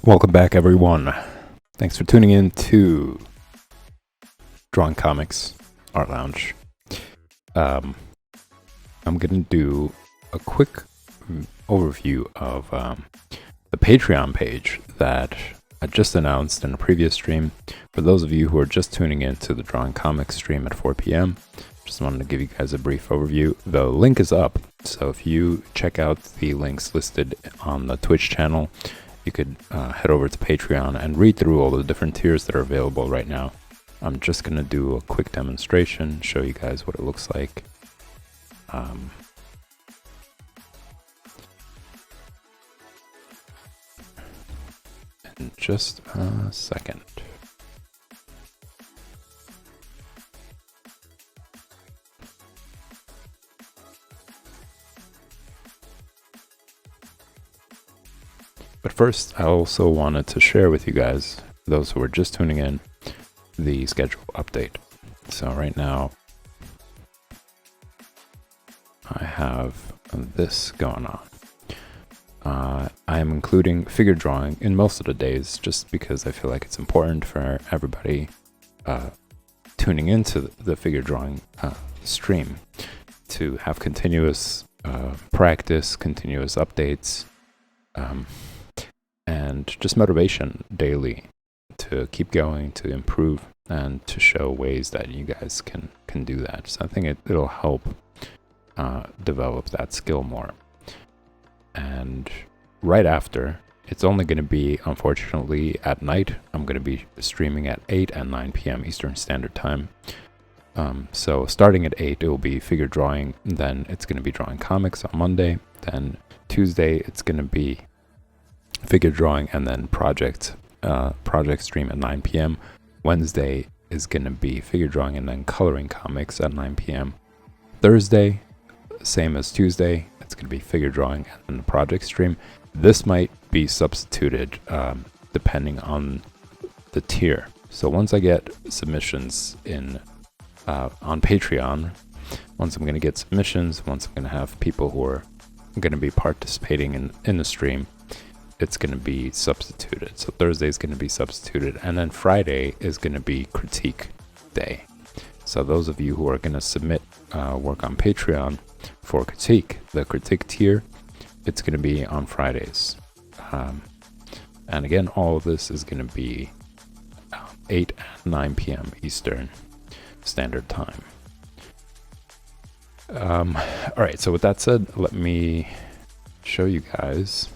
Welcome back, everyone. Thanks for tuning in to Drawing Comics Art Lounge. I'm going to do a quick overview of the Patreon page that I just announced in a previous stream. For those of you who are just tuning in to the Drawing Comics stream at 4 p.m., just wanted to give you guys a brief overview. The link is up, so if you check out the links listed on the Twitch channel, you could head over to Patreon and read through all the different tiers that are available right now. I'm just going to do a quick demonstration, show you guys what it looks like. In just a second. But first, I also wanted to share with you guys, those who are just tuning in, the schedule update. So right now, I have this going on. I am including figure drawing in most of the days, just because I feel like it's important for everybody tuning into the figure drawing stream to have continuous practice, continuous updates, and just motivation daily to keep going, to improve, and to show ways that you guys can do that. So I think it'll help develop that skill more. And right after, it's only going to be, unfortunately, at night. I'm going to be streaming at 8 and 9 p.m. Eastern Standard Time. So starting at 8, it will be figure drawing. Then it's going to be drawing comics on Monday. Then Tuesday, it's going to be figure drawing, and then project stream at 9 p.m. Wednesday is going to be figure drawing and then coloring comics at 9 p.m. Thursday, same as Tuesday, it's going to be figure drawing and then the project stream. This might be substituted depending on the tier. So once I get submissions in on Patreon, once I'm going to get submissions, once I'm going to have people who are going to be participating in the stream, it's going to be substituted. So Thursday is going to be substituted, and then Friday is going to be critique day. So those of you who are going to submit work on Patreon for critique, the critique tier, it's going to be on Fridays. And again, all of this is going to be 8 and 9 p.m. Eastern Standard Time. All right, so with that said, let me show you guys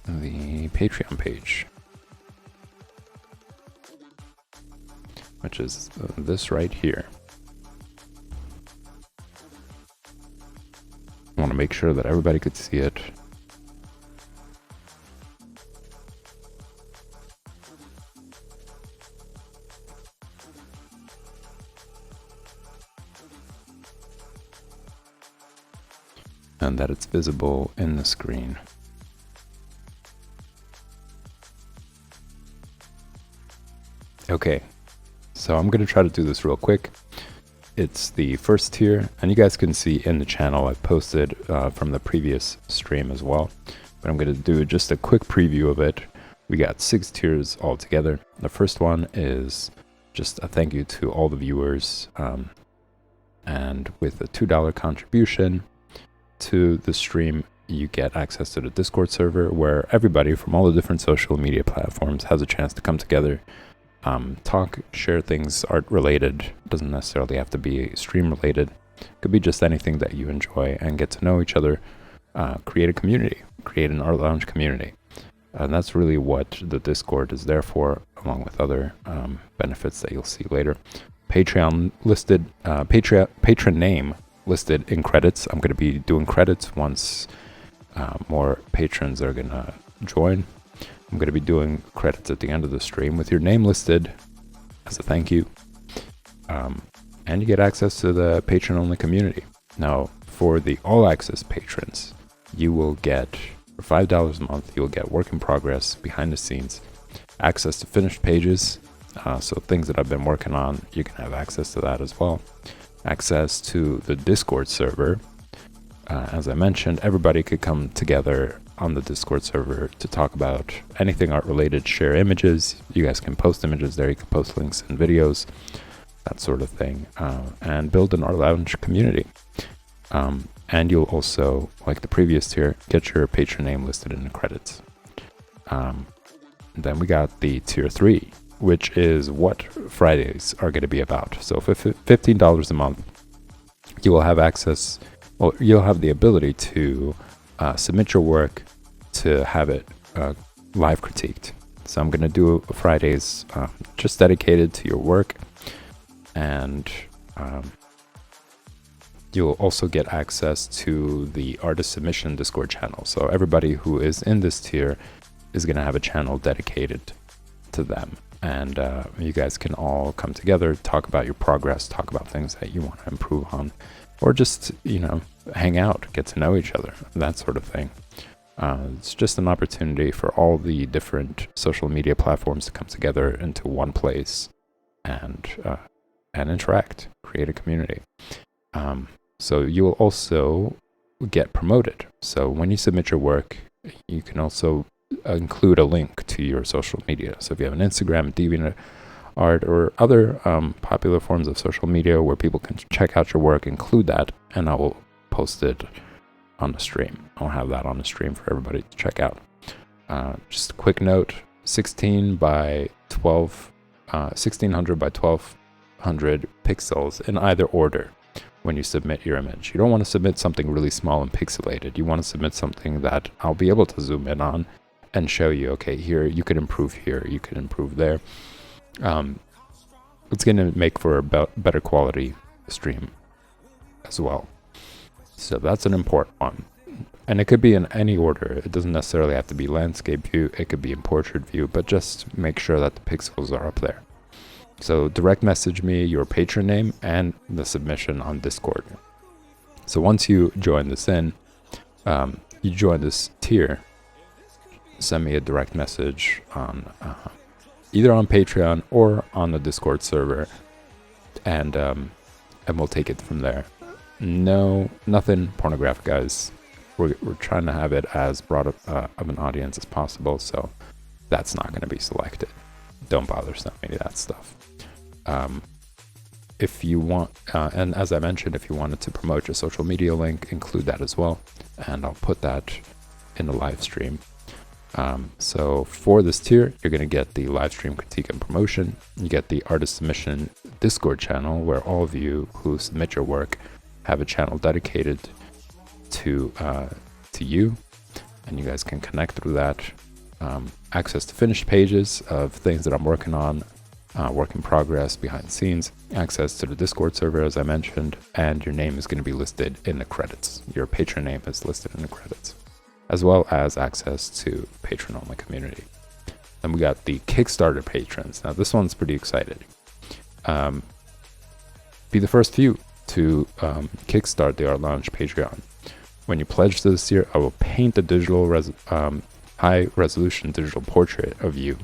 the Patreon page, which is this right here. I want to make sure that everybody could see it. And that it's visible in the screen. Okay, so I'm going to try to do this real quick. It's the first tier, and you guys can see in the channel I've posted from the previous stream as well. But I'm going to do just a quick preview of it. We got 6 tiers altogether. The first one is just a thank you to all the viewers, and with a $2 contribution to the stream, you get access to the Discord server where everybody from all the different social media platforms has a chance to come together, talk, share things art related. Doesn't necessarily have to be stream related. Could be just anything that you enjoy, and get to know each other, create a community, create an art lounge community. And that's really what the Discord is there for, along with other benefits that you'll see later. Patreon listed, patron name listed in credits. I'm going to be doing credits once more patrons are going to join. I'm going to be doing credits at the end of the stream with your name listed as a thank you. And you get access to the patron-only community. Now, for the all-access patrons, you will get, for $5 a month, you'll get work in progress, behind the scenes, access to finished pages. So things that I've been working on, you can have access to that as well. Access to the Discord server. As I mentioned, everybody could come together on the Discord server to talk about anything art related, share images. You guys can post images there, you can post links and videos, that sort of thing, and build an art lounge community. And you'll also, like the previous tier, get your patron name listed in the credits. Then we got the tier 3, which is what Fridays are going to be about. So for $15 a month, you will have access, well, you'll have the ability to submit your work to have it live critiqued. So I'm going to do Fridays just dedicated to your work, and you'll also get access to the artist submission Discord channel. So everybody who is in this tier is going to have a channel dedicated to them. And you guys can all come together, talk about your progress, talk about things that you want to improve on, or just, hang out, get to know each other, that sort of thing. It's just an opportunity for all the different social media platforms to come together into one place and interact, create a community. So you will also get promoted. So when you submit your work, you can also include a link to your social media. So if you have an Instagram, DeviantArt, or other popular forms of social media where people can check out your work, include that, and I will post it on the stream. I'll have that on the stream for everybody to check out. Just a quick note, 1600 by 1200 pixels in either order when you submit your image. You don't want to submit something really small and pixelated. You want to submit something that I'll be able to zoom in on and show you, okay, here, you could improve here, you could improve there. It's going to make for a better quality stream as well. So that's an important one. And it could be in any order. It doesn't necessarily have to be landscape view. It could be in portrait view, but just make sure that the pixels are up there. So direct message me your patron name and the submission on Discord. So once you join this in, you join this tier, send me a direct message on either on Patreon or on the Discord server, and we'll take it from there. No, nothing pornographic, guys. We're trying to have it as broad of an audience as possible, so that's not going to be selected. Don't bother sending me that stuff. If you want, and as I mentioned, if you wanted to promote your social media link, include that as well, and I'll put that in the live stream. So for this tier, you're going to get the live stream critique and promotion. You get the artist submission Discord channel, where all of you who submit your work have a channel dedicated to you, and you guys can connect through that. Access to finished pages of things that I'm working on, work in progress, behind the scenes, access to the Discord server, as I mentioned, and your name is going to be listed in the credits. Your patron name is listed in the credits, as well as access to patron-only community. Then we got the Kickstarter patrons. Now this one's pretty exciting. Be the first few to kickstart the Art Lounge Patreon. When you pledge to this year, I will paint a digital high-resolution digital portrait of you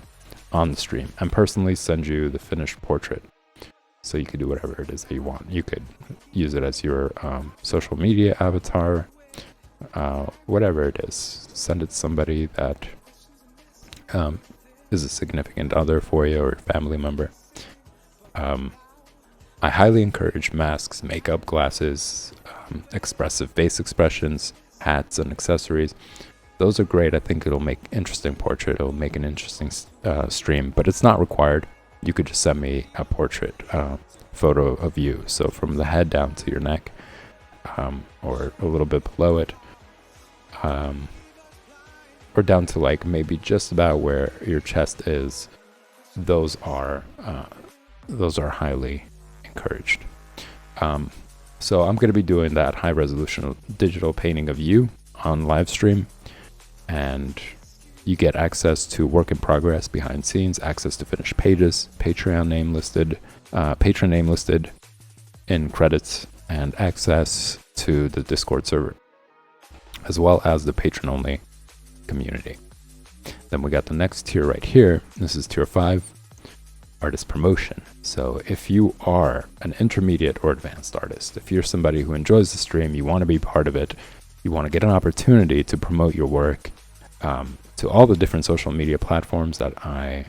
on the stream and personally send you the finished portrait. So you could do whatever it is that you want. You could use it as your social media avatar, whatever it is. Send it to somebody that is a significant other for you or a family member. I highly encourage masks, makeup, glasses, expressive face expressions, hats, and accessories. Those are great. I think it'll make interesting portrait. It'll make an interesting stream, but it's not required. You could just send me a portrait photo of you. So from the head down to your neck, or a little bit below it, or down to like maybe just about where your chest is. Those are highly encouraged. So I'm going to be doing that high resolution digital painting of you on live stream, and you get access to work in progress, behind scenes, access to finished pages, patron name listed in credits, and access to the Discord server, as well as the patron only community. Then we got the next tier right here. This is tier 5, artist promotion. So if you are an intermediate or advanced artist, if you're somebody who enjoys the stream, you want to be part of it, You want to get an opportunity to promote your work to all the different social media platforms that I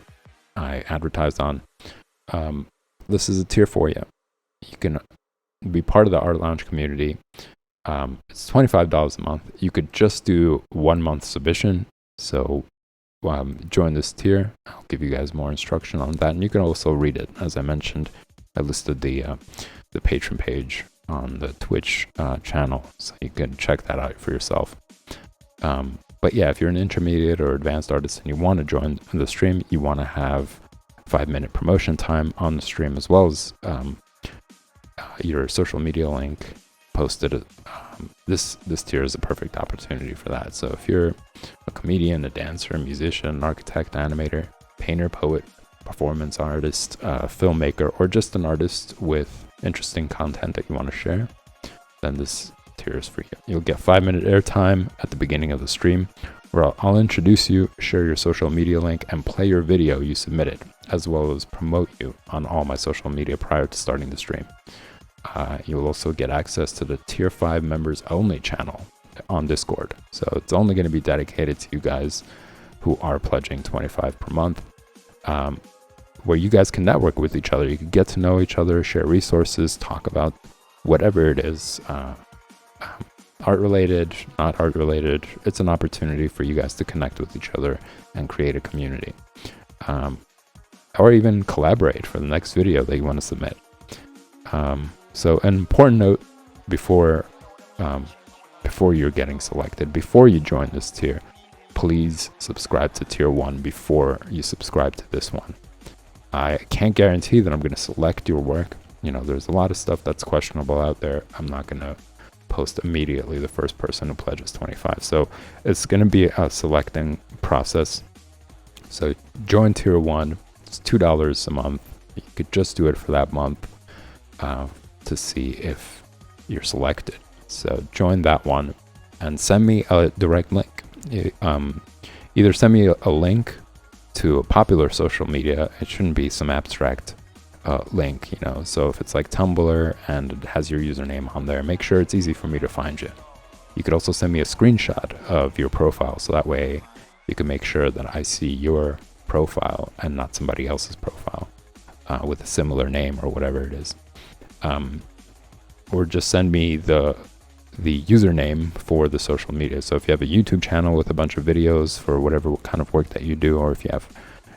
advertise on. This is a tier for you. You can be part of the Art Lounge community. It's $25 a month. You could just do 1 month submission. So join this tier. I'll give you guys more instruction on that, and you can also read it. As I mentioned, I listed the patron page on the Twitch channel, so you can check that out for yourself. But yeah, if you're an intermediate or advanced artist and you want to join the stream, you want to have 5-minute promotion time on the stream, as well as your social media link posted. This tier is a perfect opportunity for that. So if you're a comedian, a dancer, a musician, an architect, animator, painter, poet, performance artist, filmmaker, or just an artist with interesting content that you want to share, then this tier is for you. You'll get 5-minute airtime at the beginning of the stream, where I'll introduce you, share your social media link, and play your video you submitted, as well as promote you on all my social media prior to starting the stream. You'll also get access to the Tier 5 members only channel on Discord. So it's only going to be dedicated to you guys who are pledging $25 per month, where you guys can network with each other. You can get to know each other, share resources, talk about whatever it is, art related, not art related. It's an opportunity for you guys to connect with each other and create a community, or even collaborate for the next video that you want to submit. So an important note before you're getting selected, before you join this tier, please subscribe to tier 1 before you subscribe to this one. I can't guarantee that I'm going to select your work. There's a lot of stuff that's questionable out there. I'm not going to post immediately the first person who pledges 25. So it's going to be a selecting process. So join tier 1. It's $2 a month. You could just do it for that month to see if you're selected. So join that one and send me a direct link. Either send me a link to a popular social media. It shouldn't be some abstract link, so if it's like Tumblr and it has your username on there, make sure it's easy for me to find you. You could also send me a screenshot of your profile, so that way you can make sure that I see your profile and not somebody else's profile with a similar name or whatever it is. Or just send me the username for the social media. So if you have a YouTube channel with a bunch of videos for whatever kind of work that you do, or if you have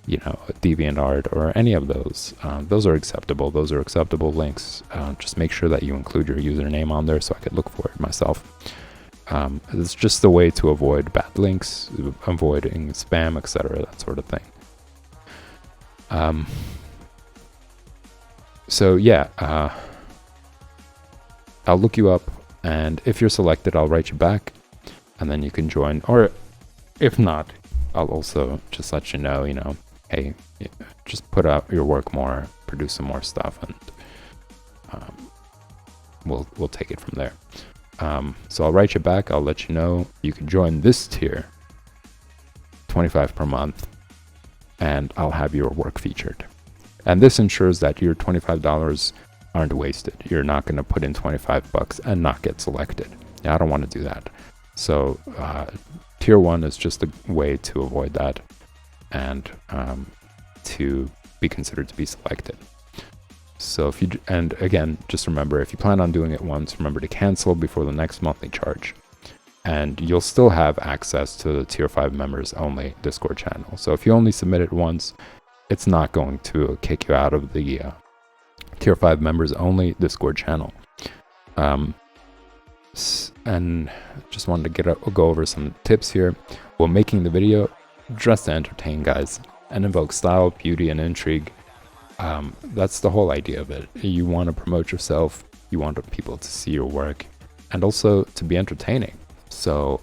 a DeviantArt or any of those are acceptable. Those are acceptable links. Just make sure that you include your username on there so I could look for it myself. It's just a way to avoid bad links, avoiding spam, etc., that sort of thing. So yeah, I'll look you up, and if you're selected, I'll write you back, and then you can join. Or if not, I'll also just let you know, hey, just put out your work more, produce some more stuff, and we'll take it from there. So I'll write you back. I'll let you know you can join this tier, $25 per month, and I'll have your work featured. And this ensures that your $25 aren't wasted. You're not going to put in $25 and not get selected. I don't want to do that. So tier 1 is just a way to avoid that and to be considered to be selected. So and again, just remember, if you plan on doing it once, remember to cancel before the next monthly charge, and you'll still have access to the tier 5 members only Discord channel. So if you only submit it once, it's not going to kick you out of the tier 5 members only Discord channel. And just wanted to go over some tips here while making the video. Dress to entertain, guys, and invoke style, beauty, and intrigue. That's the whole idea of it. You want to promote yourself, you want people to see your work, and also to be entertaining. So,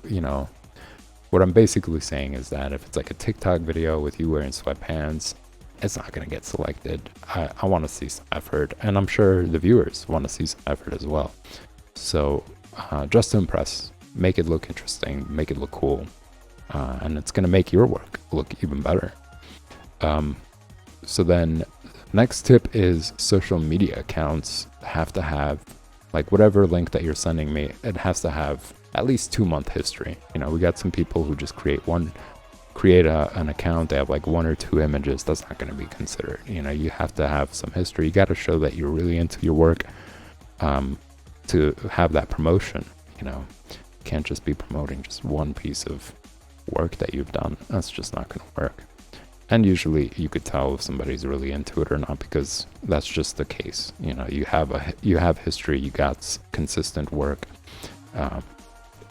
what I'm basically saying is that if it's like a TikTok video with you wearing sweatpants, it's not going to get selected. I want to see some effort, and I'm sure the viewers want to see some effort as well. So just to impress, make it look interesting, make it look cool, and it's going to make your work look even better. So then next tip is social media accounts have to have, like, whatever link that you're sending me, it has to have at least 2-month history. We got some people who just create an account, they have like 1 or 2 images. That's not going to be considered. You have to have some history. You got to show that you're really into your work to have that promotion. You can't just be promoting just one piece of work that you've done. That's just not going to work. And usually you could tell if somebody's really into it or not, because that's just the case. You have history, you got consistent work,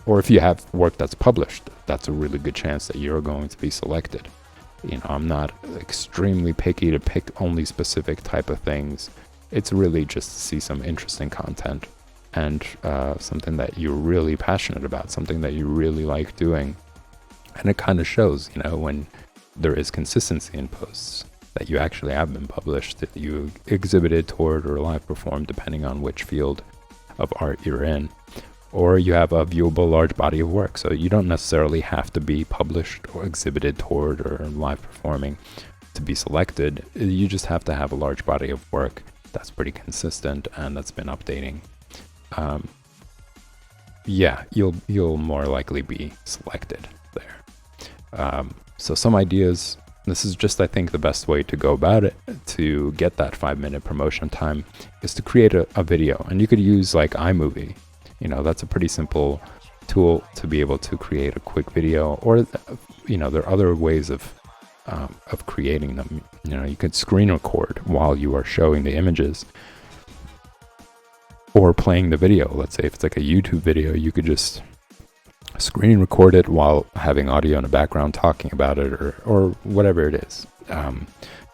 or if you have work that's published, that's a really good chance that you're going to be selected. I'm not extremely picky to pick only specific type of things. It's really just to see some interesting content and something that you're really passionate about, something that you really like doing. And it kind of shows, when there is consistency in posts, that you actually have been published, that you exhibited, toured, or live performed, depending on which field of art you're in, or you have a viewable large body of work. So you don't necessarily have to be published or exhibited, toured, or live performing to be selected. You just have to have a large body of work that's pretty consistent and that's been updating. You'll more likely be selected there. So some ideas. This is just, I think, the best way to go about it to get that 5-minute promotion time is to create a video. And you could use like iMovie. That's a pretty simple tool to be able to create a quick video. Or, there are other ways of creating them. You could screen record while you are showing the images or playing the video. Let's say if it's like a YouTube video, you could just screen record it while having audio in the background talking about it, or whatever it is.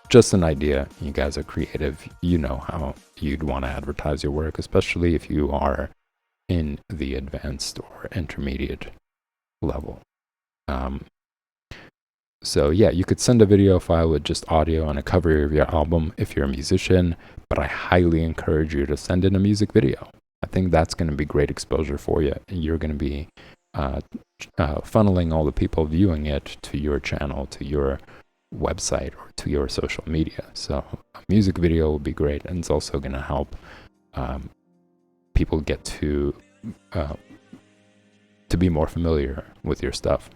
Just an idea. You guys are creative. You know how you'd want to advertise your work, especially if you are in the advanced or intermediate level. So yeah, you could send a video file with just audio and a cover of your album if you're a musician, but I highly encourage you to send in a music video. I think that's going to be great exposure for you. You're going to be funneling all the people viewing it to your channel, to your website, or to your social media. So a music video will be great, and it's also going to help people get to be more familiar with your stuff.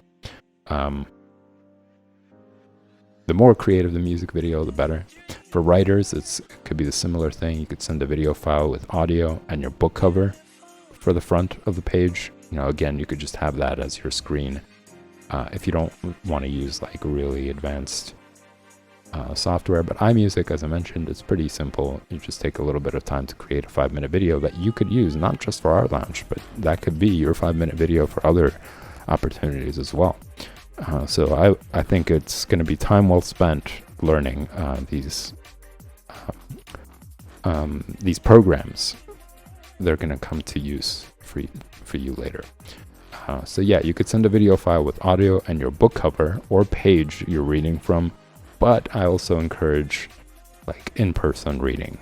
The more creative the music video, the better. For writers, it could be the similar thing. You could send a video file with audio and your book cover for the front of the page. Again, you could just have that as your screen. If you don't want to use like really advanced software, but iMusic, as I mentioned, it's pretty simple. You just take a little bit of time to create a 5-minute video that you could use, not just for Art Lounge, but that could be your 5-minute video for other opportunities as well. So I think it's going to be time well spent learning these programs. They're going to come to use for you later. So yeah, you could send a video file with audio and your book cover or page you're reading from, but I also encourage like in-person reading,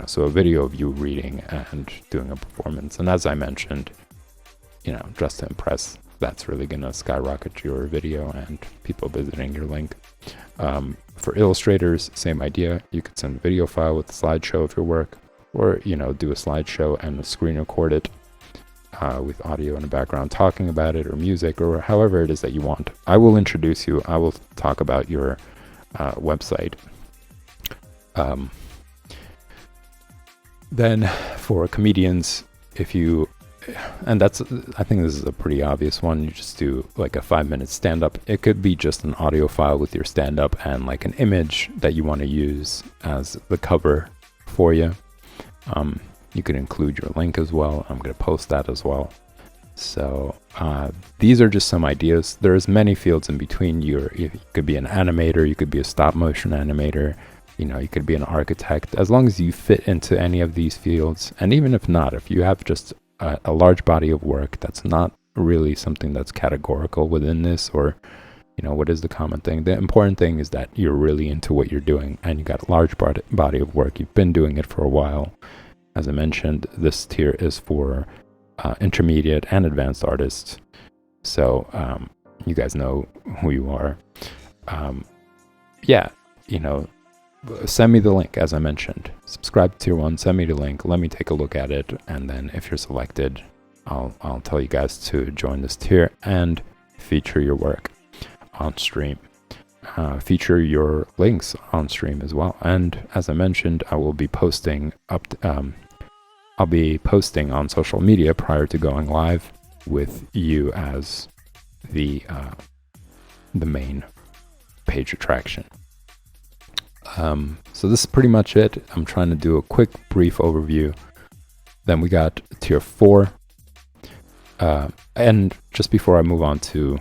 so a video of you reading and doing a performance. And as I mentioned, just to impress, that's really going to skyrocket your video and people visiting your link. For illustrators, same idea. You could send a video file with a slideshow of your work, or, do a slideshow and screen record it with audio in the background talking about it, or music, or however it is that you want. I will introduce you. I will talk about your website. Then for comedians, I think this is a pretty obvious one. You just do like a 5-minute stand-up. It could be just an audio file with your stand-up and like an image that you want to use as the cover for you. You could include your link as well. I'm going to post that as well. So these are just some ideas. There's many fields in between. You could be an animator. You could be a stop motion animator. You could be an architect. As long as you fit into any of these fields, and even if not, if you have just a large body of work that's not really something that's categorical within this, or what is the common thing? The important thing is that you're really into what you're doing and you got a large body of work. You've been doing it for a while. As I mentioned, this tier is for intermediate and advanced artists. So you guys know who you are. Send me the link, as I mentioned. Subscribe to Tier 1, send me the link, let me take a look at it, and then if you're selected, I'll tell you guys to join this tier and feature your work on stream. Feature your links on stream as well. And as I mentioned, I will be posting I'll be posting on social media prior to going live with you as the main page attraction. So this is pretty much it. I'm trying to do a quick, brief overview. Then we got tier 4. And just before I move on to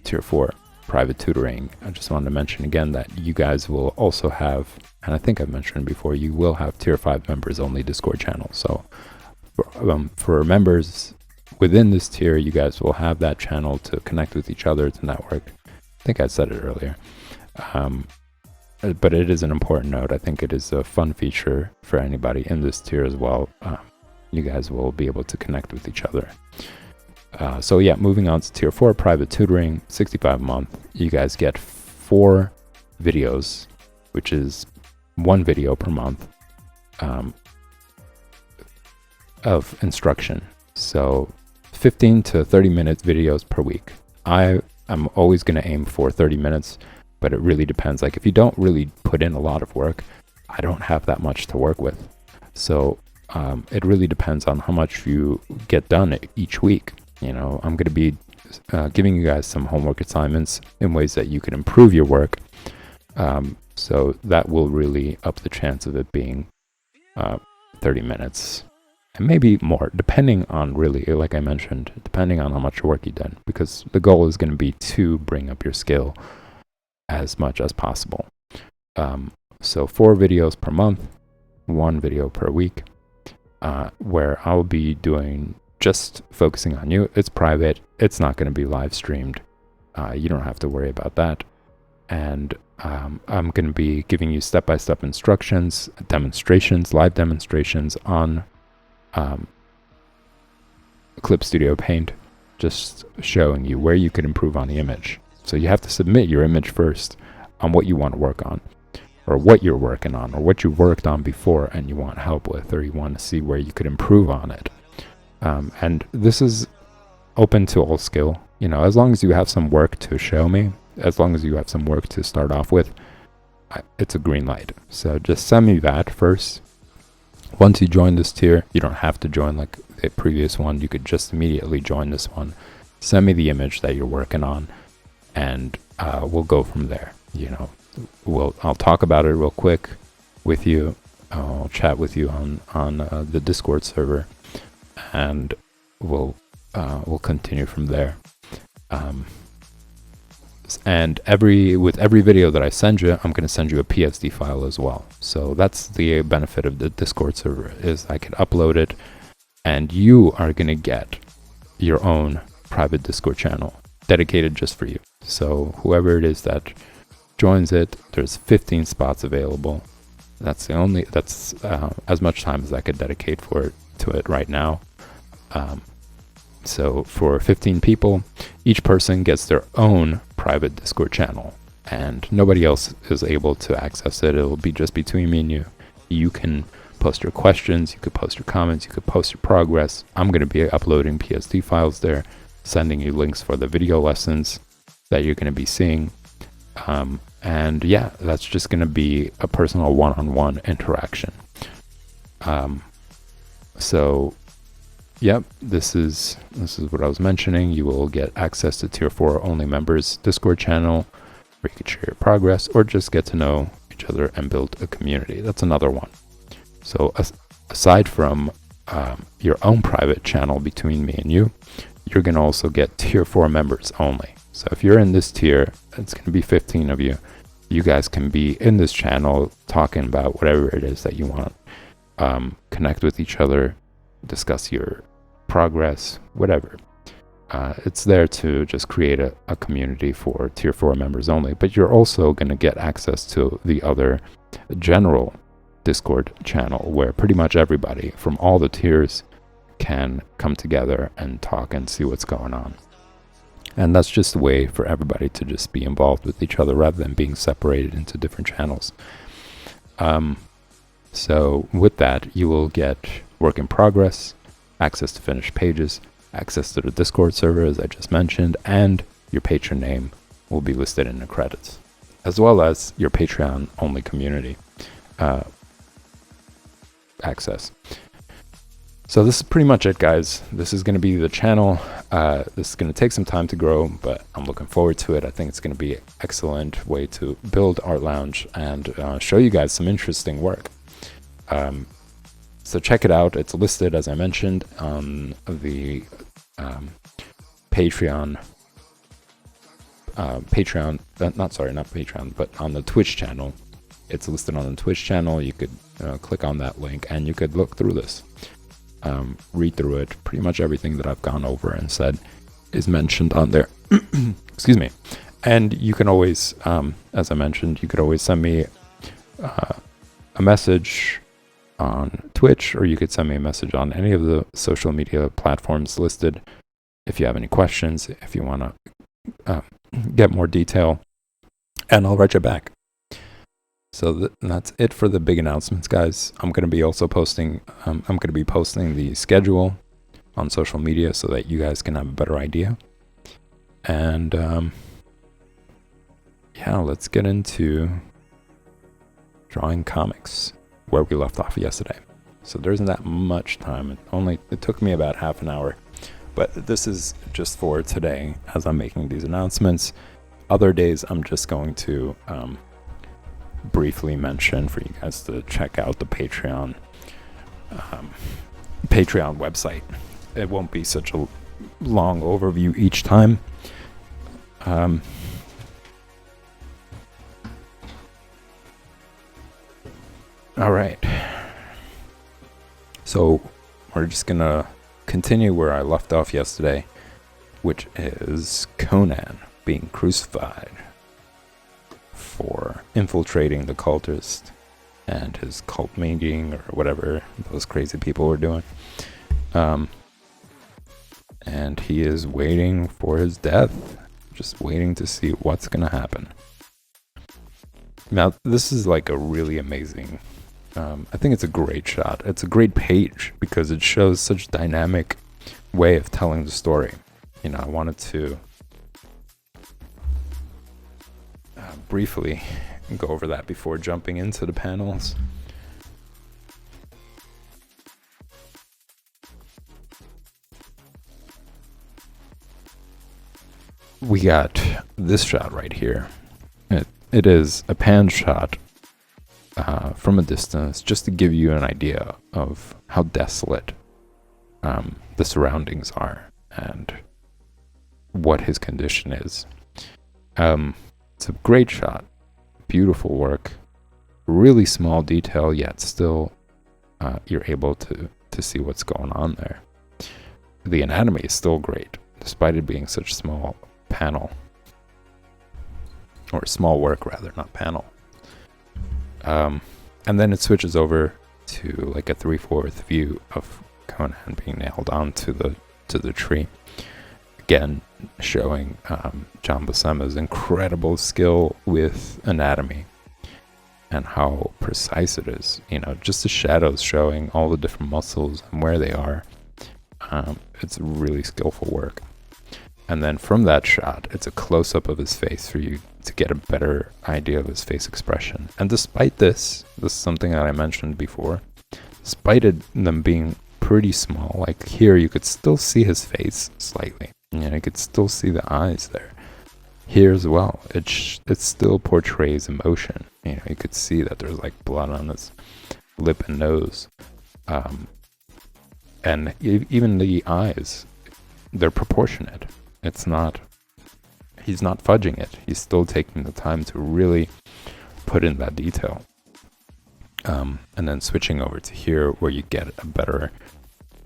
tier 4, private tutoring, I just wanted to mention again that you guys will also have, and I think I've mentioned before, you will have tier 5 members only Discord channel. So for members within this tier, you guys will have that channel to connect with each other, to network. I think I said it earlier. But it is an important note. I think it is a fun feature for anybody in this tier as well. You guys will be able to connect with each other. So yeah, moving on to tier 4, private tutoring, $65 a month. You guys get 4 videos, which is 1 video per month of instruction. So 15 to 30 minute videos per week. I am always going to aim for 30 minutes, but it really depends. Like if you don't really put in a lot of work, I don't have that much to work with. So it really depends on how much you get done each week. You know, I'm going to be giving you guys some homework assignments in ways that you can improve your work. So that will really up the chance of it being 30 minutes and maybe more, depending on really, like I mentioned, depending on how much work you've done, because the goal is going to be to bring up your skill as much as possible. So 4 videos per month, 1 video per week, where I'll be doing just focusing on you. It's private. It's not going to be live streamed. You don't have to worry about that. And I'm going to be giving you step-by-step instructions, demonstrations, live demonstrations on Clip Studio Paint, just showing you where you could improve on the image. So you have to submit your image first on what you want to work on, or what you're working on, or what you worked on before and you want help with, or you want to see where you could improve on it. And this is open to all skill. You know, as long as you have some work to show me, as long as you have some work to start off with, it's a green light. So just send me that first. Once you join this tier, you don't have to join like the previous one. You could just immediately join this one. Send me the image that you're working on, and we'll go from there. You know, I'll talk about it real quick with you. I'll chat with you on the Discord server, and we'll continue from there. And with every video that I send you, I'm going to send you a PSD file as well. So that's the benefit of the Discord server, is I can upload it, and you are going to get your own private Discord channel dedicated just for you. So whoever it is that joins it, there's 15 spots available. That's as much time as I could dedicate to it right now. So for 15 people, each person gets their own private Discord channel, and nobody else is able to access it. It'll be just between me and you. You can post your questions, you could post your comments, you could post your progress. I'm going to be uploading PSD files there, sending you links for the video lessons that you're going to be seeing. And yeah, that's just going to be a personal one-on-one interaction. So yep, this is what I was mentioning. You will get access to tier 4 only members Discord channel, where you can share your progress or just get to know each other and build a community. That's another one. So aside from your own private channel between me and you, you're going to also get tier 4 members only. So if you're in this tier, it's going to be 15 of you. You guys can be in this channel talking about whatever it is that you want. Connect with each other, discuss your progress, whatever. It's there to just create a community for tier 4 members only, but you're also going to get access to the other general Discord channel, where pretty much everybody from all the tiers can come together and talk and see what's going on. And that's just a way for everybody to just be involved with each other rather than being separated into different channels. So with that, you will get work in progress, access to finished pages, access to the Discord server, as I just mentioned, and your patron name will be listed in the credits, as well as your Patreon-only community access. So this is pretty much it, guys. This is going to be the channel. This is going to take some time to grow, but I'm looking forward to it. I think it's going to be an excellent way to build Art Lounge and show you guys some interesting work. So check it out. It's listed, as I mentioned, on the Patreon, not Patreon, but on the Twitch channel. It's listed on the Twitch channel. You could click on that link and you could look through this. Read through it. Pretty much everything that I've gone over and said is mentioned on there. Excuse me. And you can always, as I mentioned, you could always send me a message on Twitch, or you could send me a message on any of the social media platforms listed if you have any questions, if you want to get more detail, and I'll write you back. So that's it for the big announcements, guys. I'm going to be also posting, the schedule on social media so that you guys can have a better idea. And yeah, let's get into drawing comics where we left off yesterday. So there isn't that much time. It took me about half an hour, but this is just for today as I'm making these announcements. Other days I'm just going to briefly mention for you guys to check out the Patreon website. It won't be such a long overview each time. All right, so we're just gonna continue where I left off yesterday, which is Conan being crucified for infiltrating the cultist and his cult meeting or whatever those crazy people were doing. And he is waiting for his death, just waiting to see what's gonna happen. Now, this is like a really amazing, I think it's a great shot. It's a great page because it shows such a dynamic way of telling the story. You know, I wanted to briefly go over that before jumping into the panels. We got this shot right here. It is a pan shot from a distance, just to give you an idea of how desolate the surroundings are and what his condition is. It's a great shot, beautiful work, really small detail, yet still you're able to see what's going on there. The anatomy is still great, despite it being such a small panel, or small work rather, not panel. And then it switches over to like a 3/4 view of Conan being nailed onto the tree. Again, showing John Buscema's incredible skill with anatomy and how precise it is. You know, just the shadows showing all the different muscles and where they are. It's really skillful work. And then from that shot, it's a close-up of his face for you to get a better idea of his face expression. And despite this is something that I mentioned before, despite them being pretty small, like here you could still see his face slightly. You know, you could still see the eyes there. Here as well, it still portrays emotion. You know, you could see that there's like blood on his lip and nose. And even the eyes, they're proportionate. He's not fudging it. He's still taking the time to really put in that detail. And then switching over to here where you get a better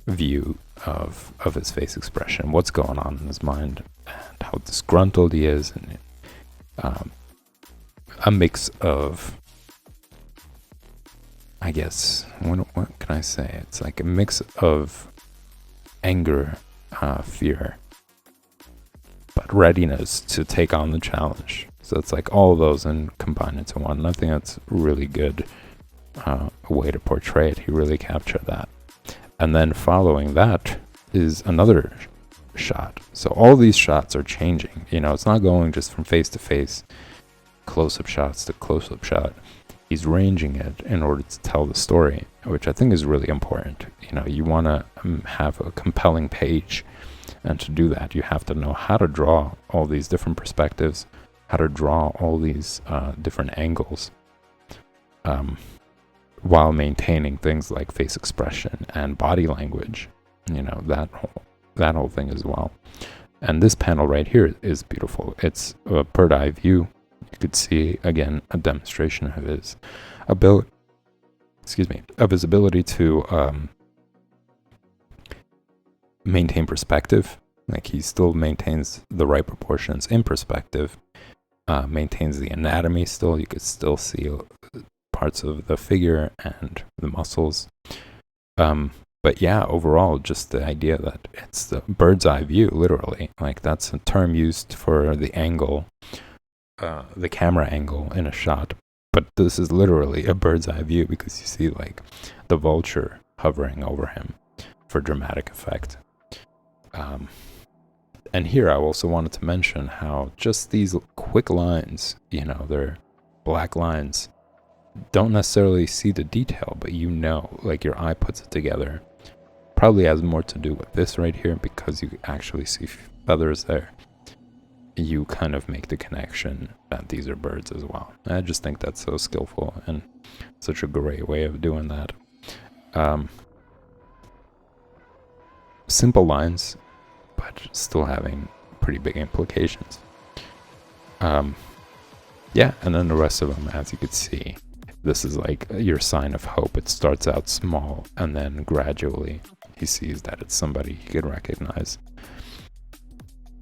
view of his face expression, what's going on in his mind, and how disgruntled he is, and a mix of, I guess, what can I say? It's like a mix of anger, fear, but readiness to take on the challenge. So it's like all of those and combined into one. And I think that's really good way to portray it. He really captured that. And then following that is another shot. So all these shots are changing. You know, it's not going just from face to face, close-up shots to close-up shot. He's ranging it in order to tell the story, which I think is really important. You know, you want to have a compelling page, and to do that, you have to know how to draw all these different perspectives, how to draw all these different angles, while maintaining things like face expression and body language. You know, that whole thing as well. And this panel right here is beautiful. It's a bird eye view. You could see again a demonstration of his ability, to maintain perspective. Like, he still maintains the right proportions in perspective, maintains the anatomy still. You could still see parts of the figure and the muscles. But yeah, overall, just the idea that it's the bird's eye view, literally. Like, that's a term used for the angle, the camera angle in a shot. But this is literally a bird's eye view, because you see like the vulture hovering over him for dramatic effect. And here I also wanted to mention how just these quick lines, you know, they're black lines, don't necessarily see the detail, but you know, like, your eye puts it together. Probably has more to do with this right here, because you actually see feathers there. You kind of make the connection that these are birds as well. I just think that's so skillful and such a great way of doing that. Simple lines, but still having pretty big implications. Yeah, and then the rest of them, as you could see, this is like your sign of hope. It starts out small, and then gradually he sees that it's somebody he could recognize.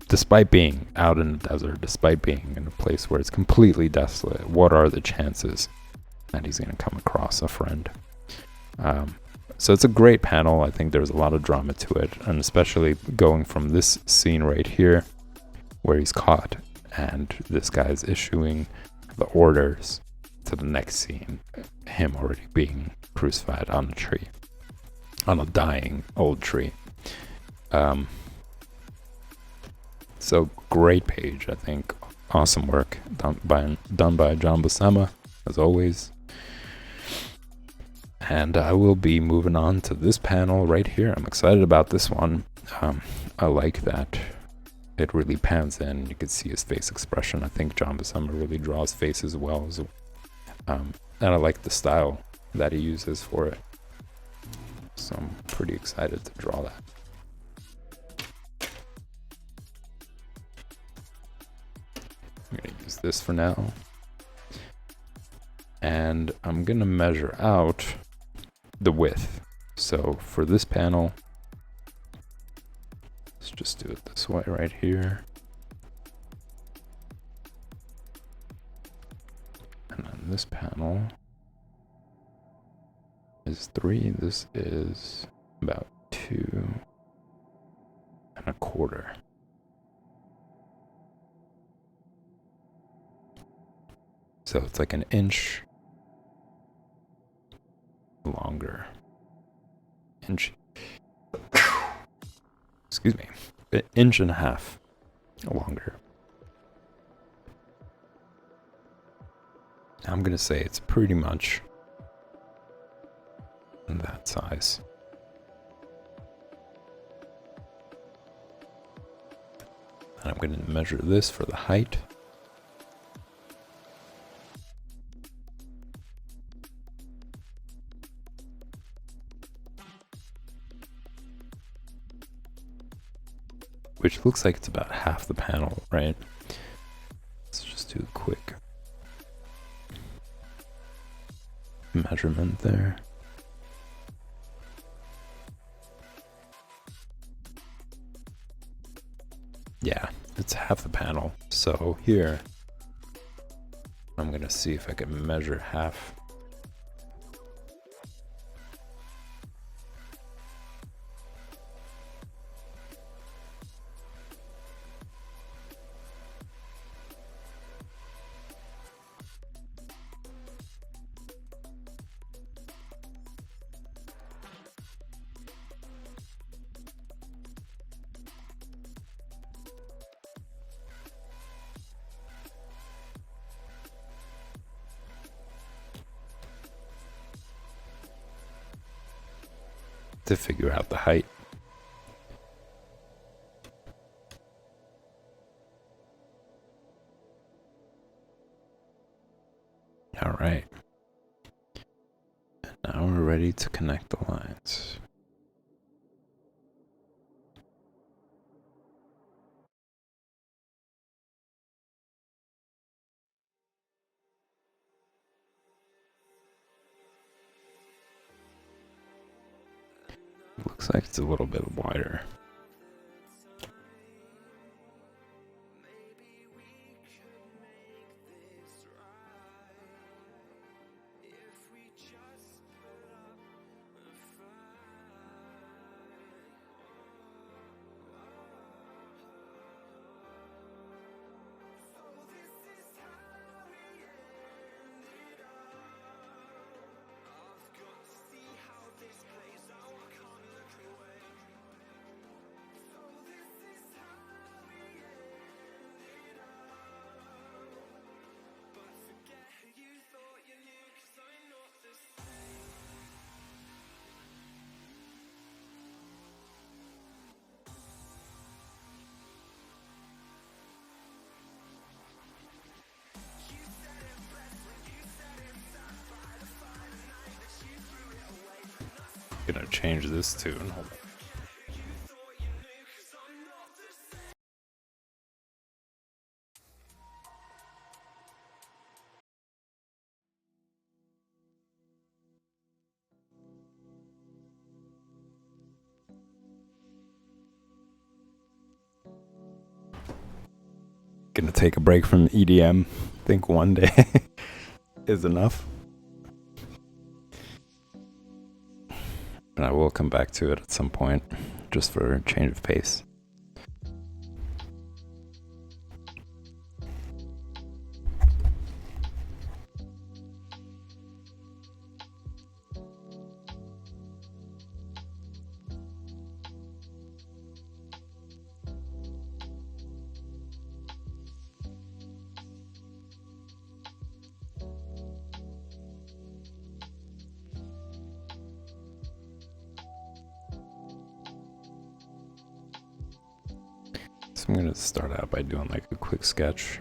Despite being out in the desert, despite being in a place where it's completely desolate, what are the chances that he's going to come across a friend? So it's a great panel. I think there's a lot of drama to it, and especially going from this scene right here, where he's caught, and this guy's issuing the orders, to the next scene, him already being crucified on a tree, on a dying old tree. So great page, I think. Awesome work done by John Buscema, as always. And I will be moving on to this panel right here. I'm excited about this one. I like that it really pans in. You can see his face expression. I think John Buscema really draws faces well. And I like the style that he uses for it. So I'm pretty excited to draw that. I'm going to use this for now. And I'm going to measure out the width. So for this panel, let's just do it this way right here. And then this panel is 3. This is about 2.25. So it's like an inch longer. Excuse me. An inch and a half longer. I'm going to say it's pretty much that size. And I'm going to measure this for the height. Which looks like it's about half the panel, right? Let's just do a quick measurement there. Yeah, it's half the panel. So here, I'm going to see if I can measure half. to figure out the height. All right. And now we're ready to connect the lines. Looks like it's a little bit wider. Gonna change this tune. Hold on. Gonna take a break from EDM. Think one day is enough. And I will come back to it at some point, just for a change of pace. So I'm going to start out by doing like a quick sketch.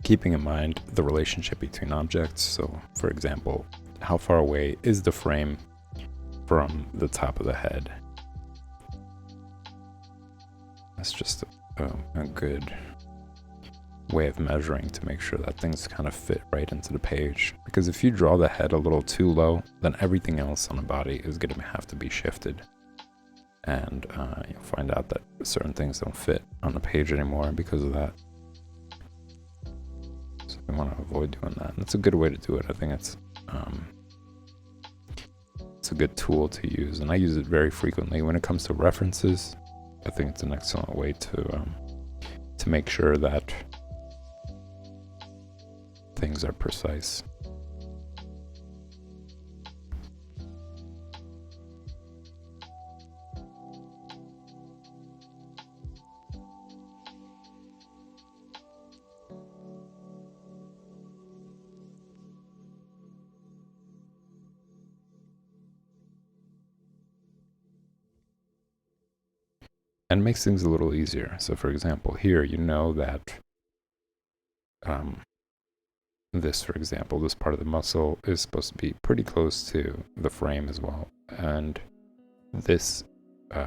Keeping in mind the relationship between objects. So for example, how far away is the frame from the top of the head? That's just a good way of measuring to make sure that things kind of fit right into the page. Because if you draw the head a little too low, then everything else on the body is going to have to be shifted. And you'll find out that certain things don't fit on the page anymore because of that. So we want to avoid doing that. And it's a good way to do it. I think it's a good tool to use, and I use it very frequently when it comes to references. I think it's an excellent way to make sure that things are precise. And makes things a little easier. So for example, here you know that this, for example, this part of the muscle is supposed to be pretty close to the frame as well. And this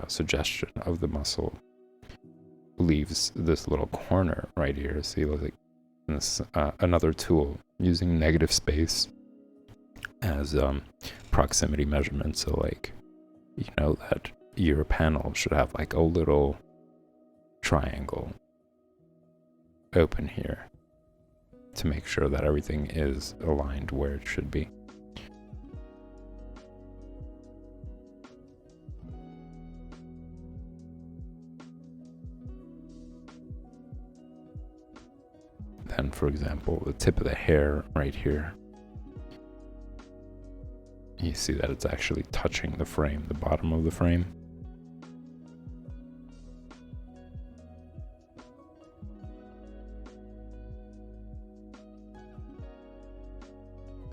suggestion of the muscle leaves this little corner right here. See, like this another tool using negative space as proximity measurement. So like, you know that your panel should have like a little triangle open here to make sure that everything is aligned where it should be. Then, for example, the tip of the hair right here, you see that it's actually touching the frame, the bottom of the frame.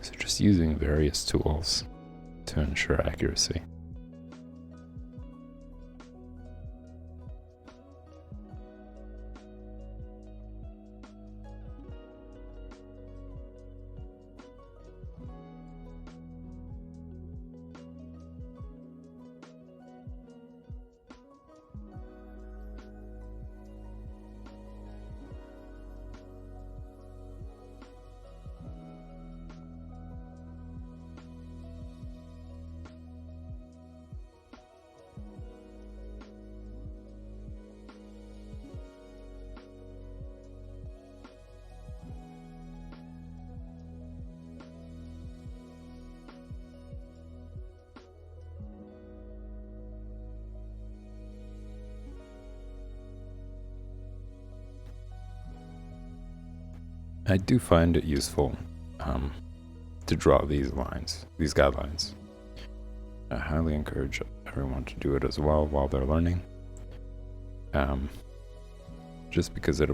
So just using various tools to ensure accuracy. I do find it useful to draw these lines, these guidelines. I highly encourage everyone to do it as well while they're learning. Just because it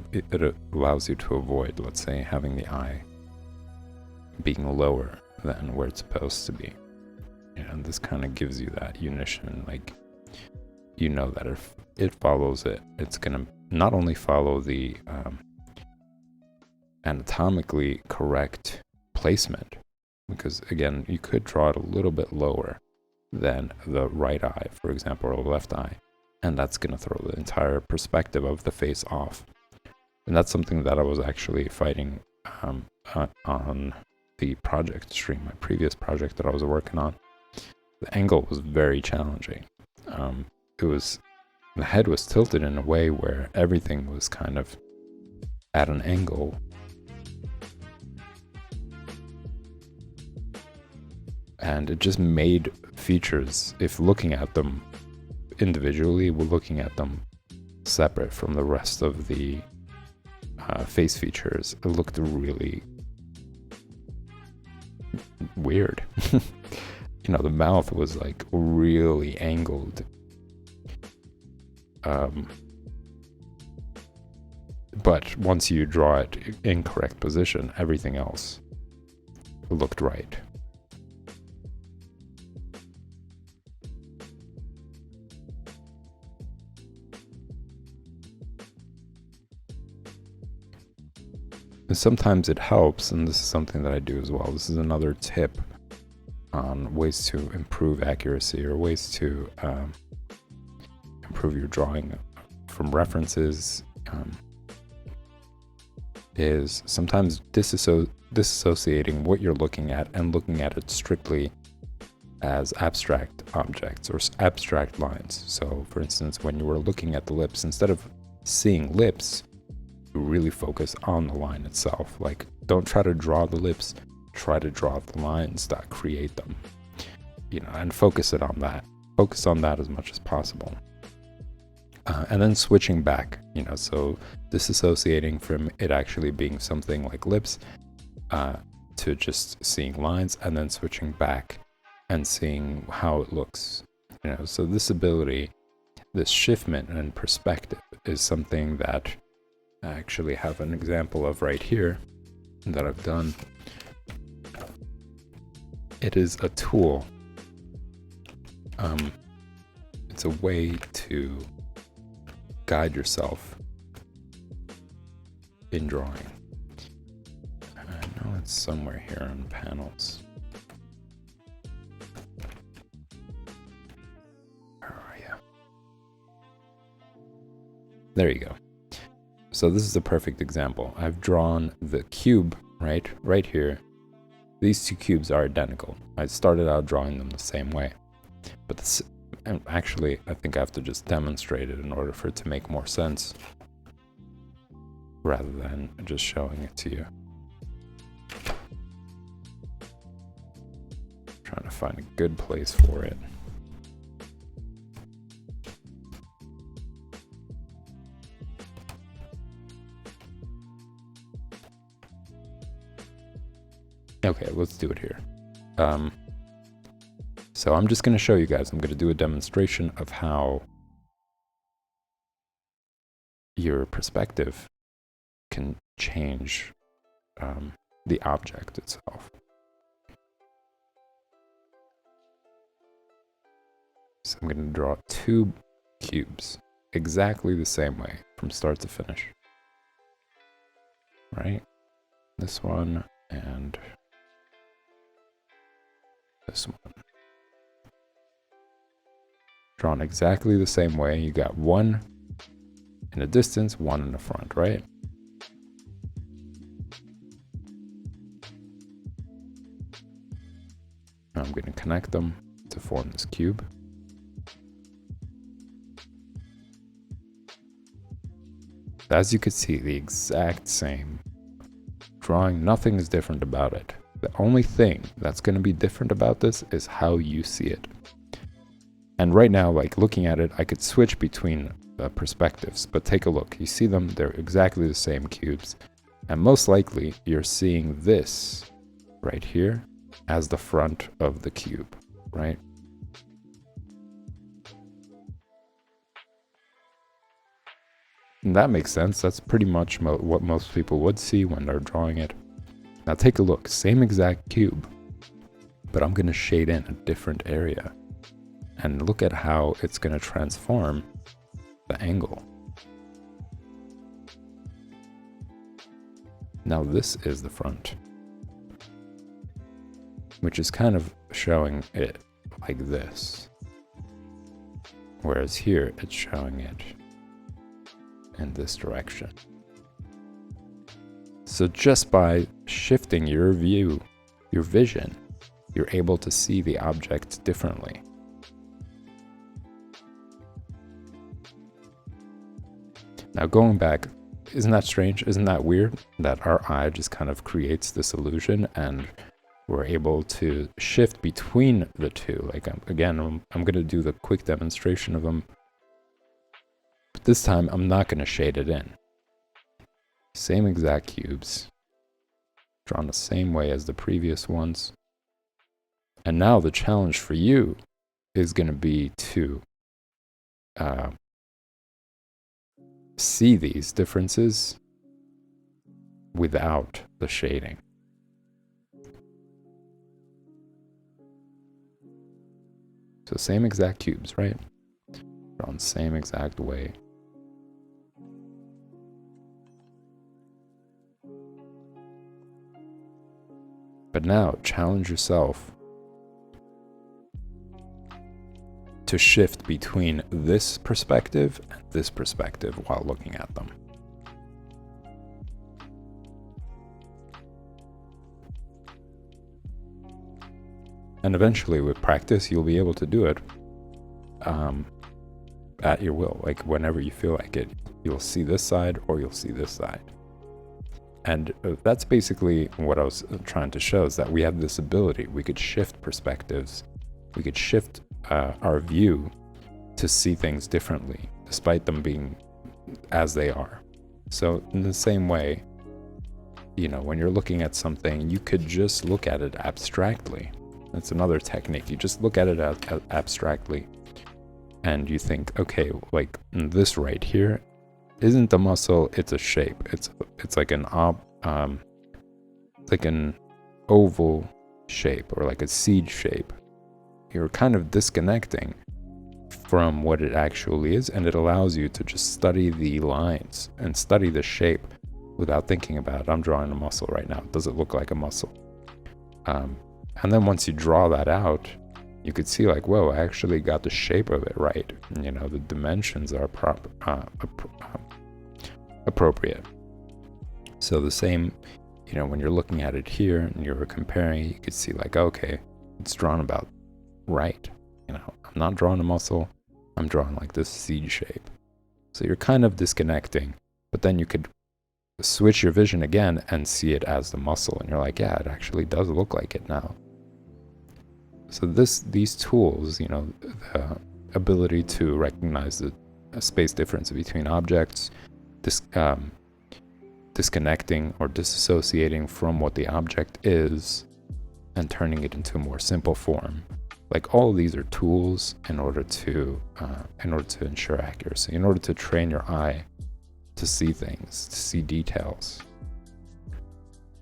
allows you to avoid, let's say, having the eye being lower than where it's supposed to be. And this kind of gives you that unition, like, you know that if it follows it, it's going to not only follow the anatomically correct placement, because again, you could draw it a little bit lower than the right eye, for example, or the left eye, and that's going to throw the entire perspective of the face off. And that's something that I was actually fighting on the project stream, my previous project that I was working on. The angle was very challenging. The head was tilted in a way where everything was kind of at an angle. And it just made features, if looking at them individually, we're looking at them separate from the rest of the face features, it looked really weird. You know, the mouth was like really angled. But once you draw it in correct position, everything else looked right. And sometimes it helps, and this is something that I do as well. This is another tip on ways to improve accuracy, or ways to improve your drawing from references, is sometimes disassociating what you're looking at and looking at it strictly as abstract objects or abstract lines. So for instance, when you were looking at the lips, instead of seeing lips, you really focus on the line itself. Like, don't try to draw the lips, try to draw the lines that create them, you know, and focus on that as much as possible. And then switching back, you know, so disassociating from it actually being something like lips to just seeing lines, and then switching back and seeing how it looks, you know. So this ability, this shiftment and perspective, is something that I actually have an example of right here that I've done. It is a tool. It's a way to guide yourself in drawing. I know it's somewhere here on panels. Where are you? There you go. So this is a perfect example. I've drawn the cube right here. These two cubes are identical. I started out drawing them the same way, but this, and actually I think I have to just demonstrate it in order for it to make more sense, rather than just showing it to you. Trying to find a good place for it. Okay, let's do it here. So I'm just going to show you guys. I'm going to do a demonstration of how your perspective can change the object itself. So I'm going to draw 2 cubes exactly the same way from start to finish. Right? This one and this one. Drawn exactly the same way. You got 1 in the distance, 1 in the front, right? Now I'm going to connect them to form this cube. As you can see, the exact same drawing, nothing is different about it. The only thing that's going to be different about this is how you see it. And right now, like looking at it, I could switch between perspectives, but take a look. You see them, they're exactly the same cubes. And most likely, you're seeing this right here as the front of the cube, right? And that makes sense. That's pretty much what most people would see when they're drawing it. Now take a look, same exact cube, but I'm going to shade in a different area. And look at how it's going to transform the angle. Now this is the front, which is kind of showing it like this. Whereas here, it's showing it in this direction. So just by shifting your view, your vision, you're able to see the object differently. Now going back, isn't that strange? Isn't that weird that our eye just kind of creates this illusion and we're able to shift between the two? Like again, I'm going to do the quick demonstration of them. But this time I'm not going to shade it in. Same exact cubes, drawn the same way as the previous ones. And now the challenge for you is going to be to see these differences without the shading. So same exact cubes, right? Drawn the same exact way. But now challenge yourself to shift between this perspective and this perspective while looking at them. And eventually with practice, you'll be able to do it at your will. Like whenever you feel like it, you'll see this side or you'll see this side. And that's basically what I was trying to show, is that we have this ability. We could shift perspectives. We could shift our view to see things differently, despite them being as they are. So in the same way, you know, when you're looking at something, you could just look at it abstractly. That's another technique. You just look at it abstractly and you think, okay, like this right here isn't a muscle, it's a shape. It's like an oval shape or like a seed shape. You're kind of disconnecting from what it actually is, and it allows you to just study the lines and study the shape without thinking about it. I'm drawing a muscle right now. Does it look like a muscle? And then once you draw that out, you could see like, whoa, I actually got the shape of it right. And, you know, the dimensions are appropriate. So the same, you know, when you're looking at it here and you're comparing, you could see like, okay, it's drawn about right. You know, I'm not drawing a muscle. I'm drawing like this seed shape. So you're kind of disconnecting, but then you could switch your vision again and see it as the muscle. And you're like, yeah, it actually does look like it now. So these tools, you know, the ability to recognize the space difference between objects, disconnecting or disassociating from what the object is and turning it into a more simple form. Like all of these are tools in order to ensure accuracy, in order to train your eye to see things, to see details.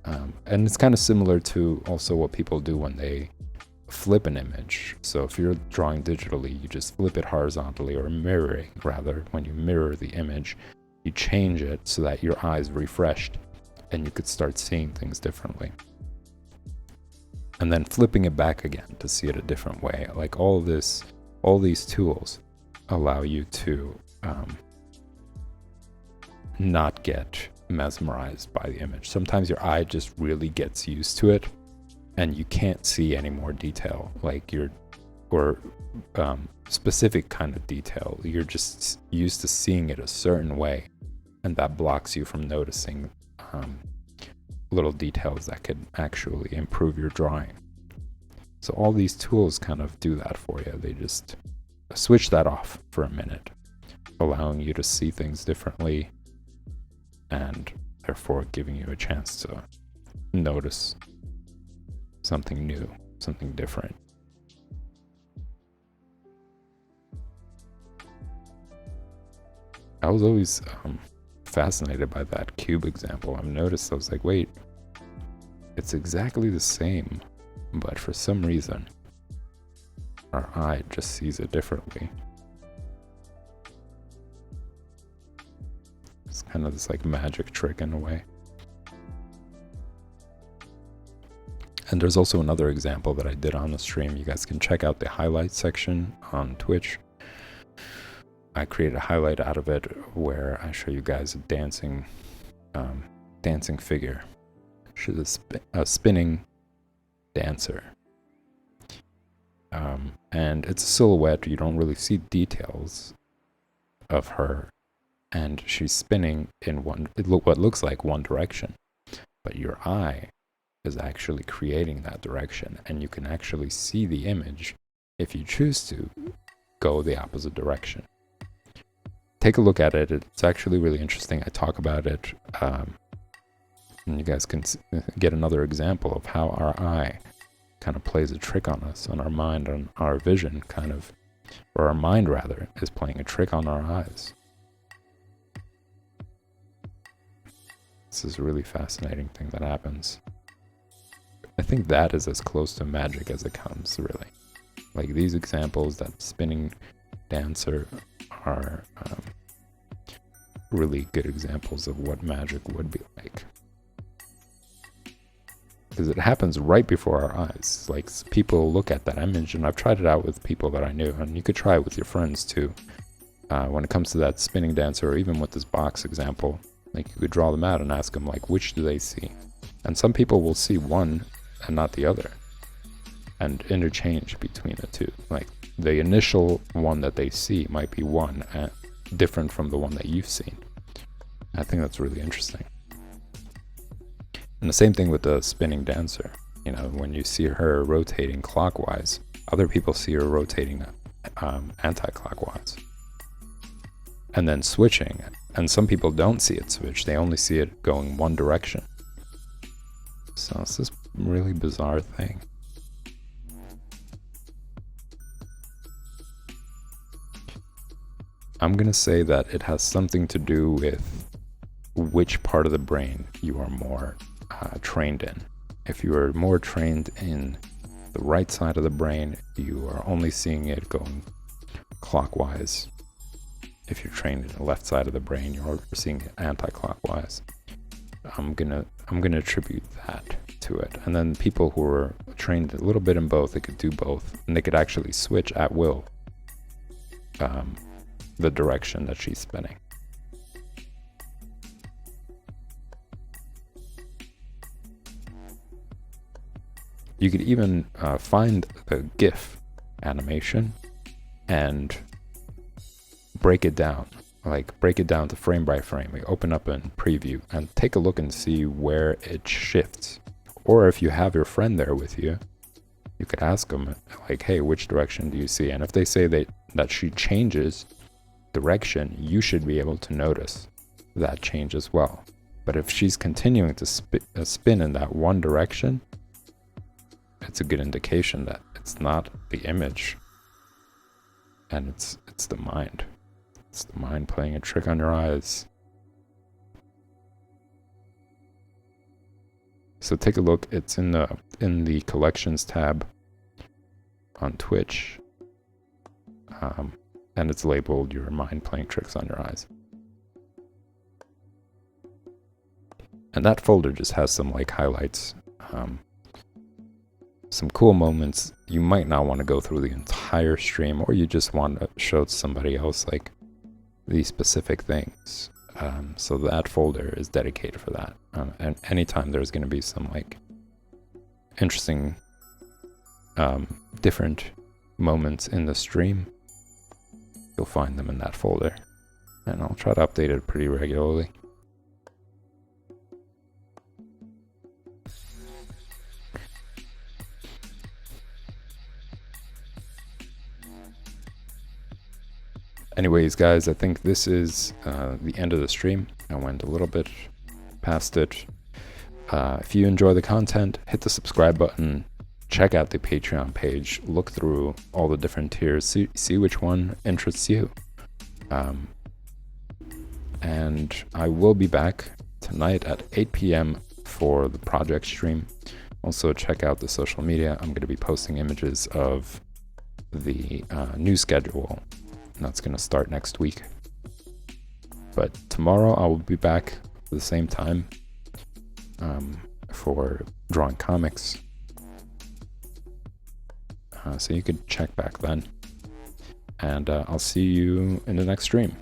And it's kind of similar to also what people do when they flip an image. So if you're drawing digitally, you just flip it horizontally, or mirroring rather. When you mirror the image, you change it so that your eyes refreshed and you could start seeing things differently. And then flipping it back again to see it a different way. Like all these tools allow you to not get mesmerized by the image. Sometimes your eye just really gets used to it and you can't see any more detail, like specific kind of detail. You're just used to seeing it a certain way, and that blocks you from noticing little details that could actually improve your drawing. So all these tools kind of do that for you. They just switch that off for a minute, allowing you to see things differently, and therefore giving you a chance to notice something new, something different. I was always fascinated by that cube example. I've noticed, I was like, wait, it's exactly the same, but for some reason our eye just sees it differently. It's kind of this like magic trick in a way. And there's also another example that I did on the stream. You guys can check out the highlight section on Twitch. I created a highlight out of it where I show you guys a dancing figure. She's a spinning dancer. And it's a silhouette. You don't really see details of her. And she's spinning in what looks like one direction. But your eye is actually creating that direction, and you can actually see the image if you choose to go the opposite direction. Take a look at it. It's actually really interesting. I talk about it, and you guys can get another example of how our eye kind of plays a trick on us, on our mind, on our vision, kind of, or our mind rather, is playing a trick on our eyes. This is a really fascinating thing that happens. I think that is as close to magic as it comes, really. Like these examples, that spinning dancer, are really good examples of what magic would be like. Because it happens right before our eyes. Like people look at that image, and I've tried it out with people that I knew, and you could try it with your friends too. When it comes to that spinning dancer, or even with this box example, like you could draw them out and ask them like, which do they see? And some people will see one and not the other, and interchange between the two. Like the initial one that they see might be one different from the one that you've seen. I think that's really interesting. And the same thing with the spinning dancer. You know, when you see her rotating clockwise, other people see her rotating anti-clockwise, and then switching. And some people don't see it switch; they only see it going one direction. So it's this really bizarre thing. I'm gonna say that it has something to do with which part of the brain you are more trained in. If you are more trained in the right side of the brain, you are only seeing it going clockwise. If you're trained in the left side of the brain, you're seeing it anti-clockwise. I'm gonna attribute that to it. And then people who are trained a little bit in both, they could do both, and they could actually switch at will the direction that she's spinning. You could even find the GIF animation and break it down to frame by frame. We open up in preview and take a look and see where it shifts. Or if you have your friend there with you, you could ask them like, hey, which direction do you see? And if they say that she changes direction, you should be able to notice that change as well. But if she's continuing to spin in that one direction, it's a good indication that it's not the image, and it's the mind. It's the mind playing a trick on your eyes. So take a look. It's in the collections tab. on Twitch. And it's labeled Your Mind Playing Tricks on Your Eyes. And that folder just has some like highlights, some cool moments. You might not want to go through the entire stream, or you just want to show somebody else like these specific things. So that folder is dedicated for that. And anytime there's going to be some like interesting, different moments in the stream, you'll find them in that folder. And I'll try to update it pretty regularly. Anyways, guys, I think this is the end of the stream. I went a little bit past it. If you enjoy the content, hit the subscribe button. Check out the Patreon page. Look through all the different tiers. See which one interests you. And I will be back tonight at 8 p.m. for the project stream. Also, check out the social media. I'm going to be posting images of the new schedule. That's going to start next week. But tomorrow I will be back at the same time for drawing comics. So you could check back then. And I'll see you in the next stream.